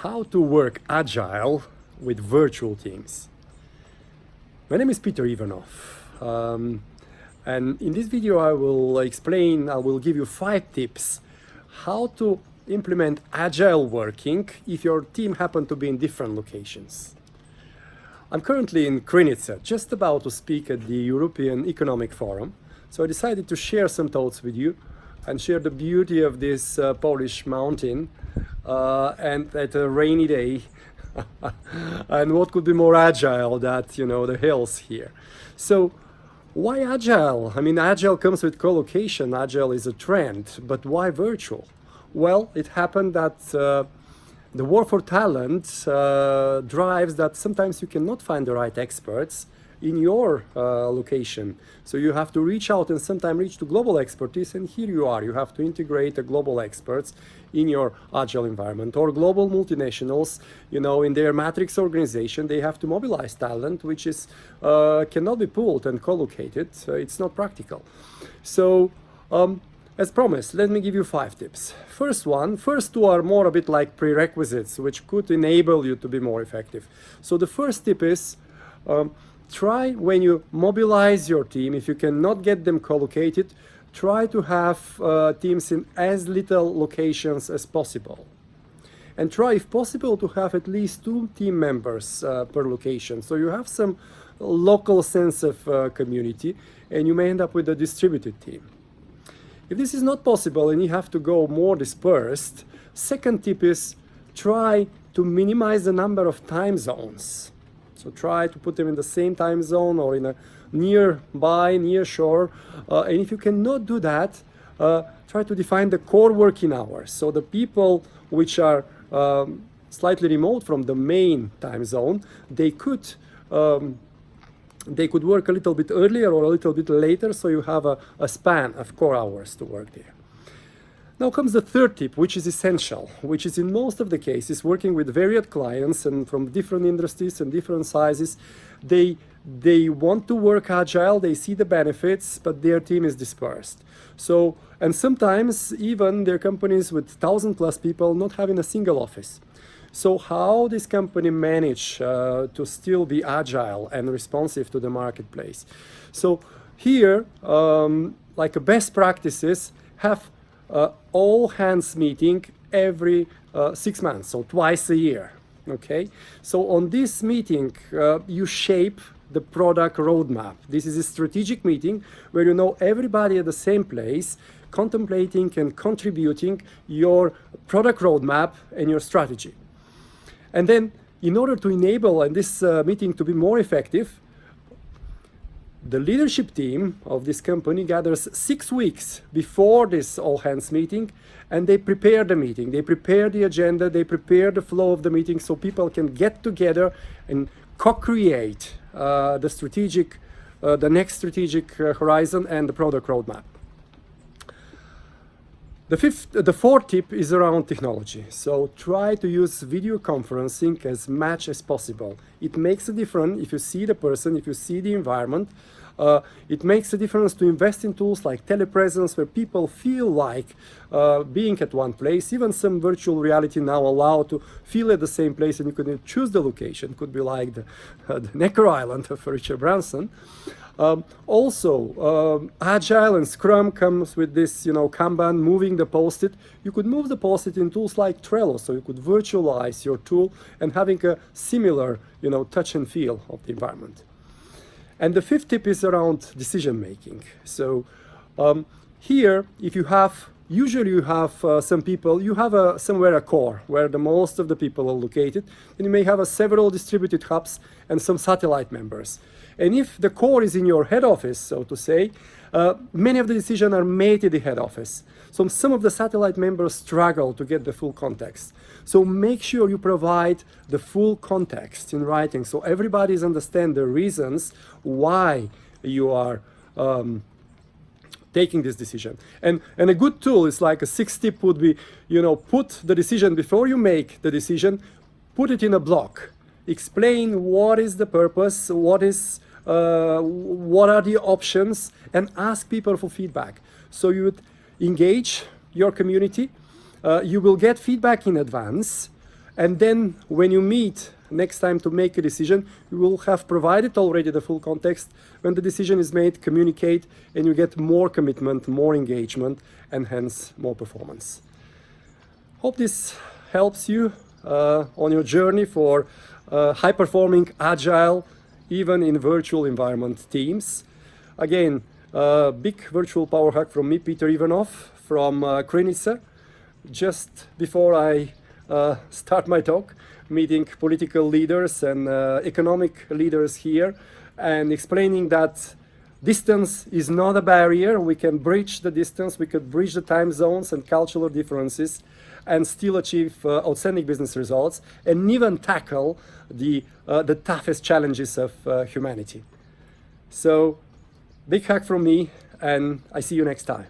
how to work Agile with virtual teams. My name is Ivanov, and in this video I will give you 5 tips how to implement Agile working if your team happen to be in different locations. I'm currently in Krynica, just about to speak at the European Economic Forum, so I decided to share some thoughts with you and share the beauty of this Polish mountain and at a rainy day and what could be more agile than the hills here. So why Agile? I mean, Agile comes with co-location, Agile is a trend, but why virtual? Well, it happened that the war for talent drives that sometimes you cannot find the right experts in your location. So you have to reach out and sometimes reach to global expertise, and here you are. You have to integrate the global experts in your Agile environment, or global multinationals, in their matrix organization, they have to mobilize talent, which is cannot be pooled and co-located. It's not practical. So as promised, let me give you 5 tips. First two are more a bit like prerequisites, which could enable you to be more effective. So the first tip is, try when you mobilize your team, if you cannot get them co-located, try to have teams in as little locations as possible. And try, if possible, to have at least 2 team members per location. So you have some local sense of community, and you may end up with a distributed team. If this is not possible and you have to go more dispersed, second tip is try to minimize the number of time zones. So try to put them in the same time zone or in a near shore. And if you cannot do that, try to define the core working hours. So the people which are slightly remote from the main time zone, they could work a little bit earlier or a little bit later, so you have a span of core hours to work there. Now comes the third tip, which is essential, which is in most of the cases working with varied clients and from different industries and different sizes. They want to work Agile, they see the benefits, but their team is dispersed. So, and sometimes even their companies with 1,000+ people not having a single office. So how this company manage to still be agile and responsive to the marketplace? So here, like a best practices, have all hands meeting every 6 months, so twice a year. Okay. So on this meeting, you shape the product roadmap. This is a strategic meeting where everybody at the same place, contemplating and contributing your product roadmap and your strategy. And then, in order to enable this meeting to be more effective, the leadership team of this company gathers 6 weeks before this all-hands meeting, and they prepare the meeting. They prepare the agenda, they prepare the flow of the meeting so people can get together and co-create the next strategic horizon and the product roadmap. The fourth tip is around technology. So try to use video conferencing as much as possible. It makes a difference if you see the person, if you see the environment. It makes a difference to invest in tools like telepresence, where people feel like being at one place. Even some virtual reality now allow to feel at the same place, and you can choose the location. It could be like the Necker Island of Richard Branson. Also, Agile and Scrum comes with this, Kanban, moving the post-it. You could move the post-it in tools like Trello, so you could virtualize your tool and having a similar, touch and feel of the environment. And the 5th tip is around decision-making. So here, if you have, usually you have some people, you have somewhere a core where the most of the people are located, and you may have several distributed hubs and some satellite members. And if the core is in your head office, so to say, many of the decisions are made in the head office. So some of the satellite members struggle to get the full context. So make sure you provide the full context in writing, so everybody understands the reasons why you are taking this decision. And a good tool is like a 6th tip would be, put the decision before you make the decision, put it in a block. Explain what is the purpose, what are the options, and ask people for feedback. So you would engage your community, you will get feedback in advance, And then when you meet next time to make a decision, you will have provided already the full context. When the decision is made, communicate, and you get more commitment, more engagement, and hence more performance. Hope this helps you on your journey for high-performing Agile, even in virtual environment teams. Again, big virtual power hack from me, Peter Ivanov, from Krynica. Just before I start my talk, meeting political leaders and economic leaders here, and explaining that distance is not a barrier. We can bridge the distance, we could bridge the time zones and cultural differences, and still achieve outstanding business results, and even tackle the toughest challenges of humanity. So, big hack from me, and I see you next time.